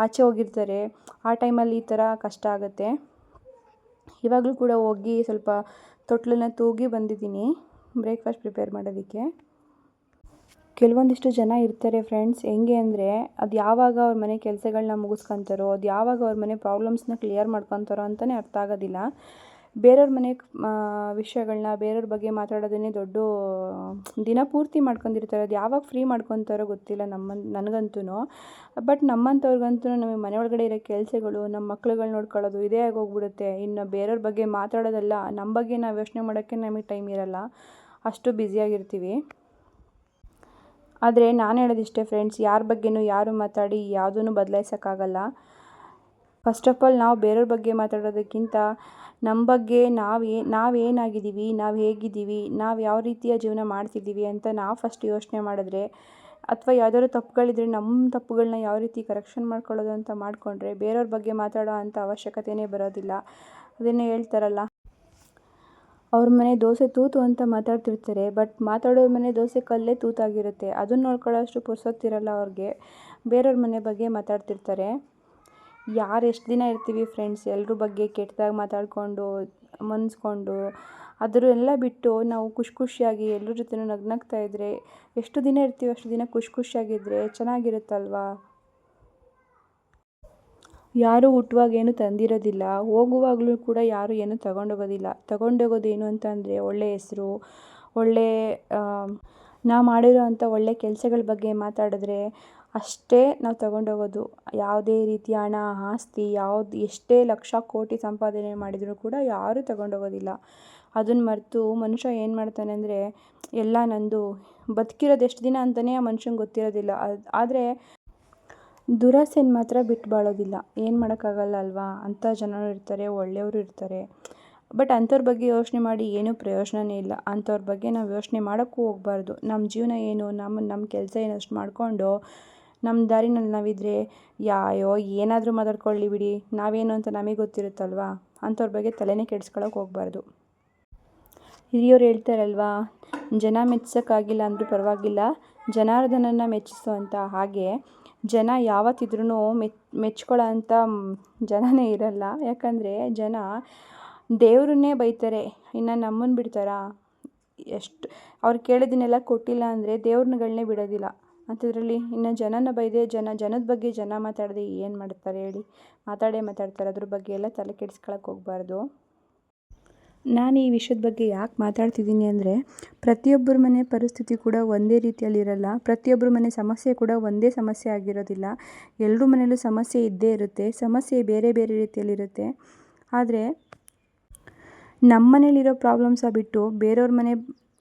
ಆಚೆ ಹೋಗಿರ್ತಾರೆ. ಆ ಟೈಮಲ್ಲಿ ಈ ಥರ ಕಷ್ಟ ಆಗುತ್ತೆ. ಇವಾಗಲೂ ಕೂಡ ಹೋಗಿ ಸ್ವಲ್ಪ ತೊಟ್ಲನ್ನ ತೂಗಿ ಬಂದಿದ್ದೀನಿ ಬ್ರೇಕ್ಫಾಸ್ಟ್ ಪ್ರಿಪೇರ್ ಮಾಡೋದಕ್ಕೆ. ಕೆಲವೊಂದಿಷ್ಟು ಜನ ಇರ್ತಾರೆ ಫ್ರೆಂಡ್ಸ್, ಹೆಂಗೆ ಅಂದರೆ ಅದು ಯಾವಾಗ ಅವ್ರ ಮನೆ ಕೆಲಸಗಳನ್ನ ಮುಗಿಸ್ಕೊತಾರೋ, ಅದು ಯಾವಾಗ ಅವ್ರ ಮನೆ ಪ್ರಾಬ್ಲಮ್ಸ್ನ ಕ್ಲಿಯರ್ ಮಾಡ್ಕೊತಾರೋ ಅಂತಲೇ ಅರ್ಥ ಆಗೋದಿಲ್ಲ. ಬೇರೆಯವ್ರ ಮನೆ ವಿಷಯಗಳನ್ನ ಬೇರೆಯವ್ರ ಬಗ್ಗೆ ಮಾತಾಡೋದನ್ನೇ ದೊಡ್ಡ ದಿನಪೂರ್ತಿ ಮಾಡ್ಕೊಂಡಿರ್ತಾರೆ. ಅದು ಯಾವಾಗ ಫ್ರೀ ಮಾಡ್ಕೊತಾರೋ ಗೊತ್ತಿಲ್ಲ ನನಗಂತೂ. ಬಟ್ ನಮ್ಮಂಥವ್ರಿಗಂತೂ ನಮಗೆ ಮನೆ ಒಳಗಡೆ ಇರೋ ಕೆಲಸಗಳು, ನಮ್ಮ ಮಕ್ಳುಗಳು ನೋಡ್ಕೊಳ್ಳೋದು ಇದೇ ಆಗೋಗ್ಬಿಡುತ್ತೆ. ಇನ್ನು ಬೇರೆಯವ್ರ ಬಗ್ಗೆ ಮಾತಾಡೋದಲ್ಲ, ನಮ್ಮ ಬಗ್ಗೆ ನಾವು ಯೋಚನೆ ಮಾಡೋಕ್ಕೆ ನಮಗೆ ಟೈಮ್ ಇರೋಲ್ಲ, ಅಷ್ಟು ಬ್ಯುಸಿಯಾಗಿರ್ತೀವಿ. ಆದರೆ ನಾನು ಹೇಳೋದಿಷ್ಟೇ ಫ್ರೆಂಡ್ಸ್, ಯಾರ ಬಗ್ಗೆನೂ ಯಾರು ಮಾತಾಡಿ ಯಾವುದೂ ಬದಲಾಯಿಸೋಕ್ಕಾಗಲ್ಲ. ಫಸ್ಟ್ ಆಫ್ ಆಲ್ ನಾವು ಬೇರೆಯವ್ರ ಬಗ್ಗೆ ಮಾತಾಡೋದಕ್ಕಿಂತ ನಮ್ಮ ಬಗ್ಗೆ ನಾವೇನಾಗಿದ್ದೀವಿ, ನಾವು ಹೇಗಿದ್ದೀವಿ, ನಾವು ಯಾವ ರೀತಿಯ ಜೀವನ ಮಾಡ್ತಿದ್ದೀವಿ ಅಂತ ನಾವು ಫಸ್ಟ್ ಯೋಚನೆ ಮಾಡಿದ್ರೆ, ಅಥವಾ ಯಾವುದಾದ್ರು ತಪ್ಪುಗಳಿದ್ರೆ ನಮ್ಮ ತಪ್ಪುಗಳನ್ನ ಯಾವ ರೀತಿ ಕರೆಕ್ಷನ್ ಮಾಡ್ಕೊಳ್ಳೋದು ಅಂತ ಮಾಡಿಕೊಂಡ್ರೆ ಬೇರೆಯವ್ರ ಬಗ್ಗೆ ಮಾತಾಡೋ ಅಂಥ ಅವಶ್ಯಕತೆಯೇ ಬರೋದಿಲ್ಲ. ಅದನ್ನೇ ಹೇಳ್ತಾರಲ್ಲ, ಅವ್ರ ಮನೆ ದೋಸೆ ತೂತು ಅಂತ ಮಾತಾಡ್ತಿರ್ತಾರೆ, ಬಟ್ ಮಾತಾಡೋರ ಮನೆ ದೋಸೆ ಕಲ್ಲೇ ತೂತಾಗಿರುತ್ತೆ. ಅದನ್ನು ನೋಡ್ಕೊಳ್ಳೋ ಅಷ್ಟು ಪುರ್ಸೊತ್ತಿರಲ್ಲ ಅವ್ರಿಗೆ, ಬೇರೆಯವ್ರ ಮನೆ ಬಗ್ಗೆ ಮಾತಾಡ್ತಿರ್ತಾರೆ. ಯಾರು ಎಷ್ಟು ದಿನ ಇರ್ತೀವಿ ಫ್ರೆಂಡ್ಸ್ ಎಲ್ಲರ ಬಗ್ಗೆ ಕೆಟ್ಟದಾಗಿ ಮಾತಾಡಿಕೊಂಡು ಮನ್ಸ್ಕೊಂಡು ಅದರೆಲ್ಲ ಬಿಟ್ಟು ನಾವು ಖುಷಿಯಾಗಿ ಎಲ್ಲರ ಜೊತೆನೂ ನಗ್ನಗ್ತಾ ಇದ್ದರೆ ಎಷ್ಟು ದಿನ ಇರ್ತೀವಿ ಅಷ್ಟು ದಿನ ಖುಷಿಯಾಗಿದ್ದರೆ ಚೆನ್ನಾಗಿರುತ್ತಲ್ವಾ. ಯಾರೂ ಹುಟ್ಟುವಾಗ ಏನೂ ತಂದಿರೋದಿಲ್ಲ, ಹೋಗುವಾಗಲೂ ಕೂಡ ಯಾರೂ ಏನೂ ತಗೊಂಡೋಗೋದೇನು ಅಂತ ಅಂದರೆ ಒಳ್ಳೆಯ ಹೆಸರು, ಒಳ್ಳೆ ನಾವು ಮಾಡಿರೋ ಅಂಥ ಒಳ್ಳೆ ಕೆಲಸಗಳ ಬಗ್ಗೆ ಮಾತಾಡಿದ್ರೆ ಅಷ್ಟೇ ನಾವು ತಗೊಂಡೋಗೋದು. ಯಾವುದೇ ರೀತಿಯ ಹಣ ಆಸ್ತಿ ಎಷ್ಟೇ ಲಕ್ಷ ಕೋಟಿ ಸಂಪಾದನೆ ಮಾಡಿದರೂ ಕೂಡ ಯಾರೂ ತಗೊಂಡೋಗೋದಿಲ್ಲ. ಅದನ್ನು ಮರೆತು ಮನುಷ್ಯ ಏನು ಮಾಡ್ತಾನೆ ಅಂದರೆ ಎಲ್ಲ ನಂದು, ಬದುಕಿರೋದು ಎಷ್ಟು ದಿನ ಅಂತಲೇ ಆ ಮನುಷ್ಯಂಗೆ ಗೊತ್ತಿರೋದಿಲ್ಲ. ಆದರೆ ದುರಾಸೆನ ಮಾತ್ರ ಬಿಟ್ಟು ಬಾಳೋದಿಲ್ಲ. ಏನು ಮಾಡೋಕ್ಕಾಗಲ್ಲ ಅಲ್ವಾ. ಅಂಥ ಜನರು ಇರ್ತಾರೆ, ಒಳ್ಳೆಯವರು ಇರ್ತಾರೆ. ಬಟ್ ಅಂಥವ್ರ ಬಗ್ಗೆ ಯೋಚನೆ ಮಾಡಿ ಏನೂ ಪ್ರಯೋಜನವೇ ಇಲ್ಲ. ಅಂಥವ್ರ ಬಗ್ಗೆ ನಾವು ಯೋಚನೆ ಮಾಡೋಕ್ಕೂ ಹೋಗಬಾರ್ದು. ನಮ್ಮ ಜೀವನ ಏನು, ನಮ್ಮ ಕೆಲಸ ಏನು ಅಷ್ಟು ಮಾಡಿಕೊಂಡು ನಮ್ಮ ದಾರಿನಲ್ಲಿ ನಾವಿದ್ರೆ ಯಾಯೋ ಏನಾದರೂ ಮಾತಾಡ್ಕೊಳ್ಳಿ ಬಿಡಿ, ನಾವೇನು ಅಂತ ನಮಗೆ ಗೊತ್ತಿರುತ್ತಲ್ವಾ, ಅಂಥವ್ರ ಬಗ್ಗೆ ತಲೆನೇ ಕೆಡಿಸ್ಕೊಳಕ್ಕೆ ಹೋಗಬಾರ್ದು. ಹಿರಿಯವ್ರು ಹೇಳ್ತಾರಲ್ವಾ, ಜನ ಮೆಚ್ಚೋಕ್ಕಾಗಿಲ್ಲ ಅಂದರೂ ಪರವಾಗಿಲ್ಲ, ಜನಾರ್ದನನ್ನ ಮೆಚ್ಚಿಸೋ ಅಂತ. ಹಾಗೆ ಜನ ಯಾವತ್ತಿದ್ರೂ ಮೆಚ್ಕೊಳ್ಳೋ ಅಂಥ ಜನನೇ ಇರಲ್ಲ. ಯಾಕಂದರೆ ಜನ ದೇವ್ರನ್ನೇ ಬೈತಾರೆ, ಇನ್ನು ನಮ್ಮನ್ನು ಬಿಡ್ತಾರಾ? ಎಷ್ಟು ಅವ್ರು ಕೇಳಿದ್ದನ್ನೆಲ್ಲ ಕೊಟ್ಟಿಲ್ಲ ಅಂದರೆ ದೇವ್ರನ್ಗಳನ್ನೇ ಬಿಡೋದಿಲ್ಲ. ಅಂಥದ್ರಲ್ಲಿ ಇನ್ನು ಜನನ ಬೈದೆ ಜನದ ಬಗ್ಗೆ ಜನ ಮಾತಾಡದೆ ಏನು ಮಾಡ್ತಾರೆ ಹೇಳಿ? ಮಾತಾಡ್ತಾರೆ. ಅದ್ರ ಬಗ್ಗೆ ಎಲ್ಲ ತಲೆ ಕೆಡಿಸ್ಕೊಳಕ್ಕೆ ಹೋಗಬಾರ್ದು. ನಾನು ಈ ವಿಷಯದ ಬಗ್ಗೆ ಯಾಕೆ ಮಾತಾಡ್ತಿದ್ದೀನಿ ಅಂದರೆ, ಪ್ರತಿಯೊಬ್ಬರ ಮನೆ ಪರಿಸ್ಥಿತಿ ಕೂಡ ಒಂದೇ ರೀತಿಯಲ್ಲಿರಲ್ಲ. ಪ್ರತಿಯೊಬ್ಬರ ಮನೆ ಸಮಸ್ಯೆ ಕೂಡ ಒಂದೇ ಸಮಸ್ಯೆ ಆಗಿರೋದಿಲ್ಲ. ಎಲ್ಲರ ಮನೆಯಲ್ಲೂ ಸಮಸ್ಯೆ ಇದ್ದೇ ಇರುತ್ತೆ. ಸಮಸ್ಯೆ ಬೇರೆ ಬೇರೆ ರೀತಿಯಲ್ಲಿರುತ್ತೆ. ಆದರೆ ನಮ್ಮ ಮನೇಲಿರೋ ಪ್ರಾಬ್ಲಮ್ಸ ಬಿಟ್ಟು ಬೇರೆಯವ್ರ ಮನೆ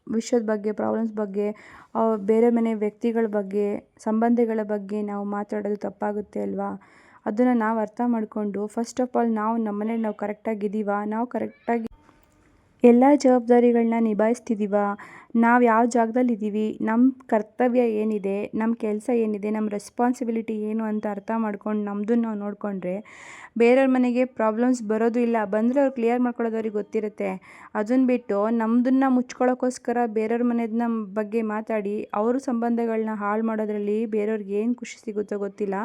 ವಿಷಯದ ಬಗ್ಗೆ, ಪ್ರಾಬ್ಲಮ್ಸ್ ಬಗ್ಗೆ, ಬೇರೆ ಮನೆ ವ್ಯಕ್ತಿಗಳ ಬಗ್ಗೆ, ಸಂಬಂಧಗಳ ಬಗ್ಗೆ ನಾವು ಮಾತಾಡೋದು ತಪ್ಪಾಗುತ್ತೆ ಅಲ್ವಾ? ಅದನ್ನು ನಾವು ಅರ್ಥ ಮಾಡಿಕೊಂಡು ಫಸ್ಟ್ ಆಫ್ ಆಲ್ ನಾವು ನಮ್ಮ ಮನೇಲಿ ನಾವು ಕರೆಕ್ಟಾಗಿದ್ದೀವಾ, ನಾವು ಕರೆಕ್ಟಾಗಿ ಎಲ್ಲ ಜವಾಬ್ದಾರಿಗಳನ್ನ ನಿಭಾಯಿಸ್ತಿದ್ದೀವ, ನಾವು ಯಾವ ಜಾಗದಲ್ಲಿದ್ದೀವಿ, ನಮ್ಮ ಕರ್ತವ್ಯ ಏನಿದೆ, ನಮ್ಮ ಕೆಲಸ ಏನಿದೆ, ನಮ್ಮ ರೆಸ್ಪಾನ್ಸಿಬಿಲಿಟಿ ಏನು ಅಂತ ಅರ್ಥ ಮಾಡ್ಕೊಂಡು ನಮ್ಮದನ್ನು ನಾವು ನೋಡಿಕೊಂಡ್ರೆ ಬೇರೆಯವ್ರ ಮನೆಗೆ ಪ್ರಾಬ್ಲಮ್ಸ್ ಬರೋದು ಇಲ್ಲ. ಬಂದರೆ ಅವ್ರು ಕ್ಲಿಯರ್ ಮಾಡ್ಕೊಳ್ಳೋದು ಅವ್ರಿಗೆ ಗೊತ್ತಿರುತ್ತೆ. ಅದನ್ನು ಬಿಟ್ಟು ನಮ್ಮದನ್ನು ಮುಚ್ಕೊಳ್ಳೋಕ್ಕೋಸ್ಕರ ಬೇರೆಯವ್ರ ಮನೆಯದನ್ನ ಬಗ್ಗೆ ಮಾತಾಡಿ ಅವ್ರ ಸಂಬಂಧಗಳನ್ನ ಹಾಳು ಮಾಡೋದ್ರಲ್ಲಿ ಬೇರೆಯವ್ರಿಗೆ ಏನು ಖುಷಿ ಸಿಗುತ್ತೋ ಗೊತ್ತಿಲ್ಲ.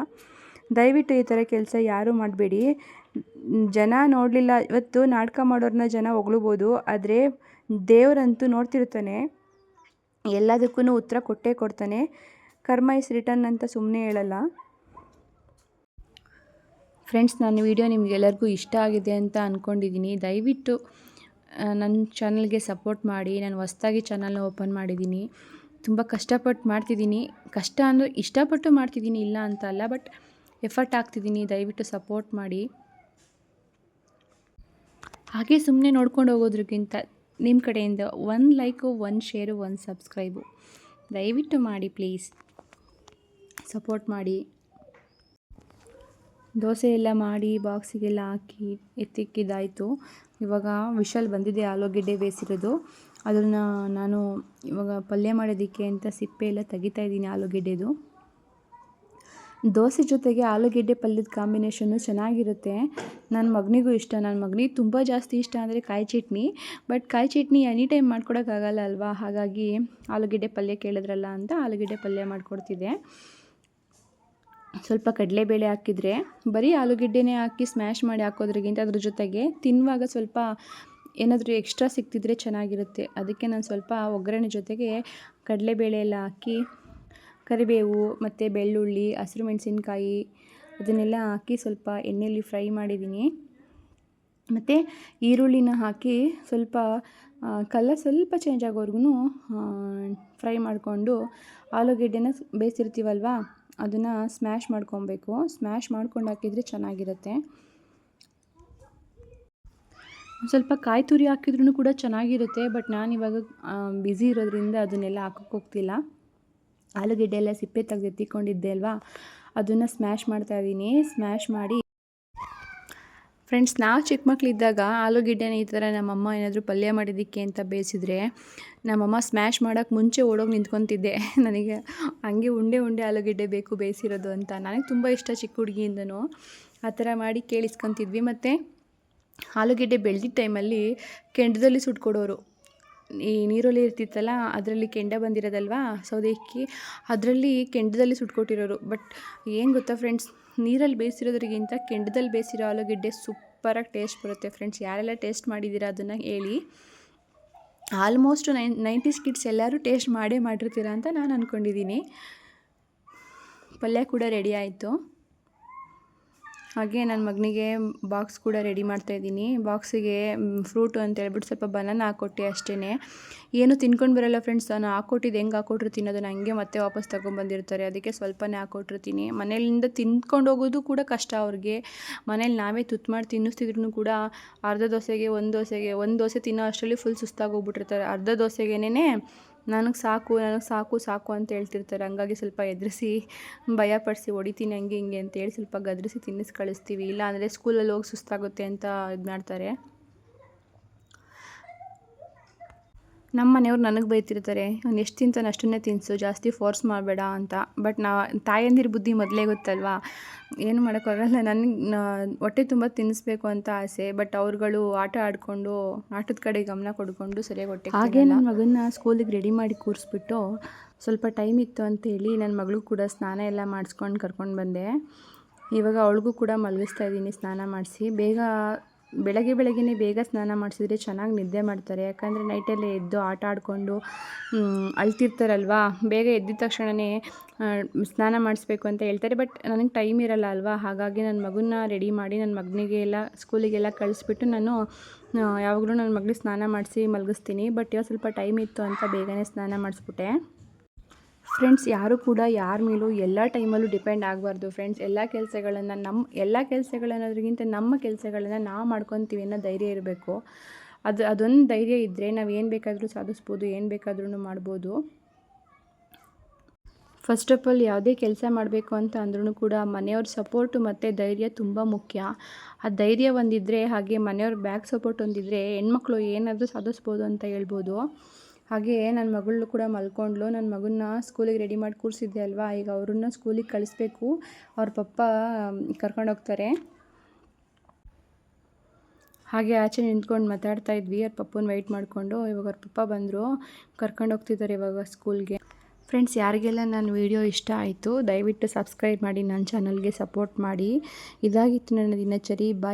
ದಯವಿಟ್ಟು ಈ ಥರ ಕೆಲಸ ಯಾರೂ ಮಾಡಬೇಡಿ. ಜನ ನೋಡಲಿಲ್ಲ, ಇವತ್ತು ನಾಟಕ ಮಾಡೋರನ್ನ ಜನ ಹೊಗಳ್ಬೋದು, ಆದರೆ ದೇವರಂತೂ ನೋಡ್ತಿರ್ತಾನೆ, ಎಲ್ಲದಕ್ಕೂ ಉತ್ತರ ಕೊಟ್ಟೇ ಕೊಡ್ತಾನೆ. ಕರ್ಮ ಇಸ್ ರಿಟರ್ನ್ ಅಂತ ಸುಮ್ಮನೆ ಹೇಳಲ್ಲ. ಫ್ರೆಂಡ್ಸ್, ನನ್ನ ವಿಡಿಯೋ ನಿಮಗೆಲ್ಲರಿಗೂ ಇಷ್ಟ ಆಗಿದೆ ಅಂತ ಅಂದ್ಕೊಂಡಿದ್ದೀನಿ. ದಯವಿಟ್ಟು ನನ್ನ ಚಾನಲ್ಗೆ ಸಪೋರ್ಟ್ ಮಾಡಿ. ನಾನು ಹೊಸ್ದಾಗಿ ಚಾನಲ್ನ ಓಪನ್ ಮಾಡಿದ್ದೀನಿ. ತುಂಬ ಕಷ್ಟಪಟ್ಟು ಮಾಡ್ತಿದ್ದೀನಿ. ಕಷ್ಟ ಅಂದರೆ ಇಷ್ಟಪಟ್ಟು ಮಾಡ್ತಿದ್ದೀನಿ, ಇಲ್ಲ ಅಂತ ಅಲ್ಲ, ಬಟ್ ಎಫರ್ಟ್ ಹಾಕ್ತಿದ್ದೀನಿ. ದಯವಿಟ್ಟು ಸಪೋರ್ಟ್ ಮಾಡಿ. ಹಾಗೆ ಸುಮ್ಮನೆ ನೋಡ್ಕೊಂಡು ಹೋಗೋದ್ರಿಗಿಂತ ನಿಮ್ಮ ಕಡೆಯಿಂದ 1 ಲೈಕು, 1 ಶೇರು, 1 ಸಬ್ಸ್ಕ್ರೈಬು ದಯವಿಟ್ಟು ಮಾಡಿ ಪ್ಲೀಸ್. ಸಪೋರ್ಟ್ ಮಾಡಿ. ದೋಸೆ ಎಲ್ಲ ಮಾಡಿ ಬಾಕ್ಸಿಗೆಲ್ಲ ಹಾಕಿ ಎತ್ತಿಕ್ಕಿದ್ದಾಯಿತು. ಇವಾಗ ವಿಷಲ್ ಬಂದಿದೆ ಆಲೂಗೆಡ್ಡೆ ಬೇಯಿಸಿರೋದು. ಅದನ್ನು ನಾನು ಇವಾಗ ಪಲ್ಯ ಮಾಡೋದಕ್ಕೆ ಅಂತ ಸಿಪ್ಪೆ ಎಲ್ಲ ತೆಗಿತಾ ಇದ್ದೀನಿ ಆಲೂಗೆಡ್ಡೆದು. ದೋಸೆ ಜೊತೆಗೆ ಆಲೂಗೆಡ್ಡೆ ಪಲ್ಯದ ಕಾಂಬಿನೇಷನ್ನು ಚೆನ್ನಾಗಿರುತ್ತೆ. ನನ್ನ ಮಗನಿಗೂ ಇಷ್ಟ. ನನ್ನ ಮಗನಿಗೆ ತುಂಬ ಜಾಸ್ತಿ ಇಷ್ಟ ಅಂದರೆ ಕಾಯಿ ಚಟ್ನಿ. ಬಟ್ ಕಾಯಿ ಚಟ್ನಿ ಎನಿ ಟೈಮ್ ಮಾಡ್ಕೊಡೋಕ್ಕಾಗಲ್ಲ ಅಲ್ವಾ? ಹಾಗಾಗಿ ಆಲೂಗೆಡ್ಡೆ ಪಲ್ಯ ಕೇಳಿದ್ರಲ್ಲ ಅಂತ ಆಲೂಗೆಡ್ಡೆ ಪಲ್ಯ ಮಾಡಿಕೊಡ್ತಿದ್ದೆ. ಸ್ವಲ್ಪ ಕಡಲೆಬೇಳೆ ಹಾಕಿದರೆ, ಬರೀ ಆಲೂಗೆಡ್ಡೆನೇ ಹಾಕಿ ಸ್ಮ್ಯಾಶ್ ಮಾಡಿ ಹಾಕೋದ್ರಿಗಿಂತ ಅದ್ರ ಜೊತೆಗೆ ತಿನ್ನುವಾಗ ಸ್ವಲ್ಪ ಏನಾದರೂ ಎಕ್ಸ್ಟ್ರಾ ಸಿಕ್ತಿದ್ರೆ ಚೆನ್ನಾಗಿರುತ್ತೆ. ಅದಕ್ಕೆ ನಾನು ಸ್ವಲ್ಪ ಒಗ್ಗರಣೆ ಜೊತೆಗೆ ಕಡಲೆಬೇಳೆ ಎಲ್ಲ ಹಾಕಿ, ಕರಿಬೇವು ಮತ್ತು ಬೆಳ್ಳುಳ್ಳಿ, ಹಸಿರು ಮೆಣಸಿನ್ಕಾಯಿ ಅದನ್ನೆಲ್ಲ ಹಾಕಿ ಸ್ವಲ್ಪ ಎಣ್ಣೆಯಲ್ಲಿ ಫ್ರೈ ಮಾಡಿದ್ದೀನಿ. ಮತ್ತು ಈರುಳ್ಳಿನ ಹಾಕಿ ಸ್ವಲ್ಪ ಕಲರ್ ಸ್ವಲ್ಪ ಚೇಂಜ್ ಆಗೋವರೆಗೂ ಫ್ರೈ ಮಾಡಿಕೊಂಡು ಆಲೂಗೆಡ್ಡೆನ ಬೇಯಿಸಿರ್ತೀವಲ್ವ ಅದನ್ನು ಸ್ಮ್ಯಾಶ್ ಮಾಡ್ಕೊಬೇಕು. ಸ್ಮ್ಯಾಶ್ ಮಾಡ್ಕೊಂಡು ಹಾಕಿದರೆ ಚೆನ್ನಾಗಿರುತ್ತೆ. ಸ್ವಲ್ಪ ಕಾಯಿ ತುರಿ ಹಾಕಿದ್ರೂ ಕೂಡ ಚೆನ್ನಾಗಿರುತ್ತೆ. ಬಟ್ ನಾನಿವಾಗ ಬ್ಯುಸಿ ಇರೋದ್ರಿಂದ ಅದನ್ನೆಲ್ಲ ಹಾಕೋಕ್ಕೆ ಹೋಗ್ತಿಲ್ಲ. ಆಲೂಗೆಡ್ಡೆ ಎಲ್ಲ ಸಿಪ್ಪೆ ತೆಗೆದು ಎತ್ತಿಕೊಂಡಿದ್ದೆ ಅಲ್ವಾ, ಅದನ್ನು ಸ್ಮ್ಯಾಶ್ ಮಾಡ್ತಾಯಿದ್ದೀನಿ. ಸ್ಮ್ಯಾಶ್ ಮಾಡಿ ಫ್ರೆಂಡ್ಸ್, ನಾವು ಚಿಕ್ಕ ಮಕ್ಕಳಿದ್ದಾಗ ಆಲೂಗೆಡ್ಡೆನ ಈ ಥರ ನಮ್ಮಮ್ಮ ಏನಾದರೂ ಪಲ್ಯ ಮಾಡಿದ್ದಕ್ಕೆ ಅಂತ ಬೇಯಿಸಿದ್ರೆ ನಮ್ಮಮ್ಮ ಸ್ಮ್ಯಾಶ್ ಮಾಡೋಕ್ಕೆ ಮುಂಚೆ ಓಡೋಗಿ ನಿಂತ್ಕೊತಿದ್ದೆ. ನನಗೆ ಹಂಗೆ ಉಂಡೆ ಆಲೂಗೆಡ್ಡೆ ಬೇಕು ಬೇಯಿಸಿರೋದು ಅಂತ. ನನಗೆ ತುಂಬ ಇಷ್ಟ ಚಿಕ್ಕ ಹುಡುಗಿಯಿಂದನೂ. ಆ ಥರ ಮಾಡಿ ಕೇಳಿಸ್ಕೊತಿದ್ವಿ. ಮತ್ತು ಆಲೂಗೆಡ್ಡೆ ಬೆಳೆದಿದ್ದ ಟೈಮಲ್ಲಿ ಕೆಂಡದಲ್ಲಿ ಸುಟ್ಕೊಡೋರು. ಈ ನೀರುಳ್ಳಿ ಇರ್ತಿತ್ತಲ್ಲ, ಅದರಲ್ಲಿ ಕೆಂಡ ಬಂದಿರೋದಲ್ವ ಸೌದೆಕ್ಕಿ, ಅದರಲ್ಲಿ ಕೆಂಡದಲ್ಲಿ ಸುಟ್ಕೊಟ್ಟಿರೋರು. ಬಟ್ ಏನು ಗೊತ್ತಾ ಫ್ರೆಂಡ್ಸ್, ನೀರಲ್ಲಿ ಬೇಯಿಸಿರೋದ್ರಿಗಿಂತ ಕೆಂಡದಲ್ಲಿ ಬೇಯಿಸಿರೋ ಆಲೂಗೆಡ್ಡೆ ಸೂಪರಾಗಿ ಟೇಸ್ಟ್ ಬರುತ್ತೆ. ಫ್ರೆಂಡ್ಸ್, ಯಾರೆಲ್ಲ ಟೇಸ್ಟ್ ಮಾಡಿದ್ದೀರಾ ಅದನ್ನು ಹೇಳಿ. ಆಲ್ಮೋಸ್ಟ್ 90s ಕಿಡ್ಸ್ ಎಲ್ಲರೂ ಟೇಸ್ಟ್ ಮಾಡಿರ್ತೀರಾ ಅಂತ ನಾನು ಅಂದ್ಕೊಂಡಿದ್ದೀನಿ. ಪಲ್ಯ ಕೂಡ ರೆಡಿ ಆಯಿತು. ಹಾಗೆ ನನ್ನ ಮಗನಿಗೆ ಬಾಕ್ಸ್ ಕೂಡ ರೆಡಿ ಮಾಡ್ತಾಯಿದ್ದೀನಿ. ಬಾಕ್ಸಿಗೆ ಫ್ರೂಟು ಅಂತ ಹೇಳ್ಬಿಟ್ಟು ಸ್ವಲ್ಪ ಬನಾನ ಹಾಕ್ಕೊಟ್ಟೆ ಅಷ್ಟೇ. ಏನು ತಿನ್ಕೊಂಡು ಬರೋಲ್ಲ ಫ್ರೆಂಡ್ಸ್. ನಾನು ಹಾಕ್ಕೊಟ್ಟಿದ್ದು ಹೆಂಗೆ ಹಾಕ್ಕೊಟ್ಟಿರ್ತೀನಿ ಅದನ್ನು ಹಂಗೆ ಮತ್ತೆ ವಾಪಸ್ ತೊಗೊಂಬಂದಿರ್ತಾರೆ. ಅದಕ್ಕೆ ಸ್ವಲ್ಪನೇ ಹಾಕ್ಕೊಟ್ಟಿರ್ತೀನಿ. ಮನೆಯಿಂದ ತಿಂದ್ಕೊಂಡು ಹೋಗೋದು ಕೂಡ ಕಷ್ಟ ಅವ್ರಿಗೆ. ಮನೇಲಿ ನಾವೇ ತುತ್ತು ಮಾಡಿ ತಿನ್ನಿಸ್ತಿದ್ರು ಕೂಡ ಅರ್ಧ ದೋಸೆಗೆ ಒಂದು ದೋಸೆ ತಿನ್ನೋ ಅಷ್ಟರಲ್ಲಿ ಫುಲ್ ಸುಸ್ತಾಗಿ ಹೋಗ್ಬಿಟ್ಟಿರ್ತಾರೆ. ಅರ್ಧ ದೋಸೆಗೇನೆ ನನಗೆ ಸಾಕು ಅಂತ ಹೇಳ್ತಿರ್ತಾರೆ. ಹಂಗಾಗಿ ಸ್ವಲ್ಪ ಎದುರಿಸಿ ಭಯಪಡಿಸಿ ಹೊಡಿತೀನಿ ಹಂಗೆ ಹಿಂಗೆ ಅಂತೇಳಿ ಸ್ವಲ್ಪ ಗದರಿಸಿ ತಿನ್ನಿಸಿ ಕಳಿಸ್ತೀವಿ. ಇಲ್ಲ ಅಂದರೆ ಸ್ಕೂಲಲ್ಲಿ ಹೋಗಿ ಸುಸ್ತಾಗುತ್ತೆ ಅಂತ ಇದು ಮಾಡ್ತಾರೆ. ನಮ್ಮ ಮನೆಯವ್ರು ನನಗೆ ಬೈತಿರ್ತಾರೆ, ಅವ್ನು ಎಷ್ಟು ತಿಂತಾನೆ ಅಷ್ಟನ್ನೇ ತಿನ್ನಿಸು, ಜಾಸ್ತಿ ಫೋರ್ಸ್ ಮಾಡಬೇಡ ಅಂತ. ಬಟ್ ತಾಯಂದಿರ ಬುದ್ಧಿ ಮೊದಲೇ ಗೊತ್ತಲ್ವಾ, ಏನು ಮಾಡೋಕ್ಕಾಗಲ್ಲ. ನನಗೆ ಹೊಟ್ಟೆ ತುಂಬ ತಿನ್ನಿಸ್ಬೇಕು ಅಂತ ಆಸೆ, ಬಟ್ ಅವ್ರುಗಳು ಆಟ ಆಡಿಕೊಂಡು ಆಟದ ಕಡೆ ಗಮನ ಕೊಡ್ಕೊಂಡು ಸರಿಯಾಗಿ ಹೊಟ್ಟೆ. ಹಾಗೆ ನನ್ನ ಮಗನ್ನ ಸ್ಕೂಲಿಗೆ ರೆಡಿ ಮಾಡಿ ಕೂರಿಸ್ಬಿಟ್ಟು ಸ್ವಲ್ಪ ಟೈಮ್ ಇತ್ತು ಅಂತೇಳಿ ನನ್ನ ಮಗಳು ಕೂಡ ಸ್ನಾನ ಎಲ್ಲ ಮಾಡಿಸ್ಕೊಂಡು ಕರ್ಕೊಂಡು ಬಂದೆ. ಇವಾಗ ಅವಳಿಗೂ ಕೂಡ ಮಲಗಿಸ್ತಾ ಇದ್ದೀನಿ ಸ್ನಾನ ಮಾಡಿಸಿ. ಬೆಳಗ್ಗೆನೇ ಬೇಗ ಸ್ನಾನ ಮಾಡಿಸಿದ್ರೆ ಚೆನ್ನಾಗಿ ನಿದ್ದೆ ಮಾಡ್ತಾರೆ. ಯಾಕಂದರೆ ನೈಟಲ್ಲೇ ಎದ್ದು ಆಟ ಆಡಿಕೊಂಡು ಅಳ್ತಿರ್ತಾರಲ್ವಾ, ಬೇಗ ಎದ್ದಿದ ತಕ್ಷಣವೇ ಸ್ನಾನ ಮಾಡಿಸ್ಬೇಕು ಅಂತ ಹೇಳ್ತಾರೆ. ಬಟ್ ನನಗೆ ಟೈಮ್ ಇರಲ್ಲ ಅಲ್ವಾ, ಹಾಗಾಗಿ ನನ್ನ ಮಗನ್ನ ರೆಡಿ ಮಾಡಿ ನನ್ನ ಮಗನಿಗೆಲ್ಲ ಸ್ಕೂಲಿಗೆಲ್ಲ ಕಳಿಸ್ಬಿಟ್ಟು ನಾನು ಯಾವಾಗಲೂ ನನ್ನ ಮಗಳಿಗೆ ಸ್ನಾನ ಮಾಡಿಸಿ ಮಲಗಿಸ್ತೀನಿ. ಬಟ್ ಇವತ್ತು ಸ್ವಲ್ಪ ಟೈಮ್ ಇತ್ತು ಅಂತ ಬೇಗನೆ ಸ್ನಾನ ಮಾಡಿಸ್ಬಿಟ್ಟೆ. ಫ್ರೆಂಡ್ಸ್, ಯಾರೂ ಕೂಡ ಯಾರ ಮೇಲೂ ಎಲ್ಲ ಟೈಮಲ್ಲೂ ಡಿಪೆಂಡ್ ಆಗಬಾರ್ದು ಫ್ರೆಂಡ್ಸ್. ಎಲ್ಲ ಕೆಲಸಗಳನ್ನೋದ್ರಿಗಿಂತ ನಮ್ಮ ಕೆಲಸಗಳನ್ನು ನಾವು ಮಾಡ್ಕೊತೀವಿ ಅನ್ನೋ ಧೈರ್ಯ ಇರಬೇಕು. ಅದೊಂದು ಧೈರ್ಯ ಇದ್ದರೆ ನಾವು ಏನು ಬೇಕಾದರೂ ಸಾಧಿಸ್ಬೋದು, ಏನು ಬೇಕಾದ್ರೂ ಮಾಡ್ಬೋದು. ಫಸ್ಟ್ ಆಫ್ ಆಲ್ ಯಾವುದೇ ಕೆಲಸ ಮಾಡಬೇಕು ಅಂತ ಅಂದ್ರೂ ಕೂಡ ಮನೆಯವ್ರ ಸಪೋರ್ಟು ಮತ್ತು ಧೈರ್ಯ ತುಂಬ ಮುಖ್ಯ. ಆ ಧೈರ್ಯ ಒಂದಿದ್ದರೆ, ಹಾಗೆ ಮನೆಯವ್ರ ಬ್ಯಾಕ್ ಸಪೋರ್ಟ್ ಒಂದಿದ್ದರೆ ಹೆಣ್ಮಕ್ಳು ಏನಾದರೂ ಸಾಧಿಸ್ಬೋದು ಅಂತ ಹೇಳ್ಬೋದು. ಹಾಗೆ ನನ್ನ ಮಗಳು ಕೂಡ ಮಲ್ಕೊಂಡ್ಳು. ನನ್ನ ಮಗನ್ನ ಸ್ಕೂಲಿಗೆ ರೆಡಿ ಮಾಡಿ ಕೂರಿಸಿದ್ದೆ ಅಲ್ವಾ, ಈಗ ಅವ್ರನ್ನ ಸ್ಕೂಲಿಗೆ ಕಳಿಸ್ಬೇಕು. ಅವ್ರ ಪಪ್ಪ ಕರ್ಕೊಂಡೋಗ್ತಾರೆ. ಹಾಗೆ ಆಚೆ ನಿಂತ್ಕೊಂಡು ಮಾತಾಡ್ತಾ ಇದ್ವಿ, ಅವ್ರ ಪಪ್ಪನ ವೆಯ್ಟ್ ಮಾಡಿಕೊಂಡು. ಇವಾಗ ಅವ್ರ ಪಪ್ಪ ಬಂದರು, ಕರ್ಕೊಂಡು ಹೋಗ್ತಿದ್ದಾರೆ ಇವಾಗ ಸ್ಕೂಲ್ಗೆ. ಫ್ರೆಂಡ್ಸ್, ಯಾರಿಗೆಲ್ಲ ನನ್ನ ವಿಡಿಯೋ ಇಷ್ಟ ಆಯಿತು ದಯವಿಟ್ಟು ಸಬ್ಸ್ಕ್ರೈಬ್ ಮಾಡಿ, ನನ್ನ ಚಾನಲ್ಗೆ ಸಪೋರ್ಟ್ ಮಾಡಿ. ಇದಾಗಿತ್ತು ನನ್ನ ದಿನಚರಿ. ಬಾಯ್.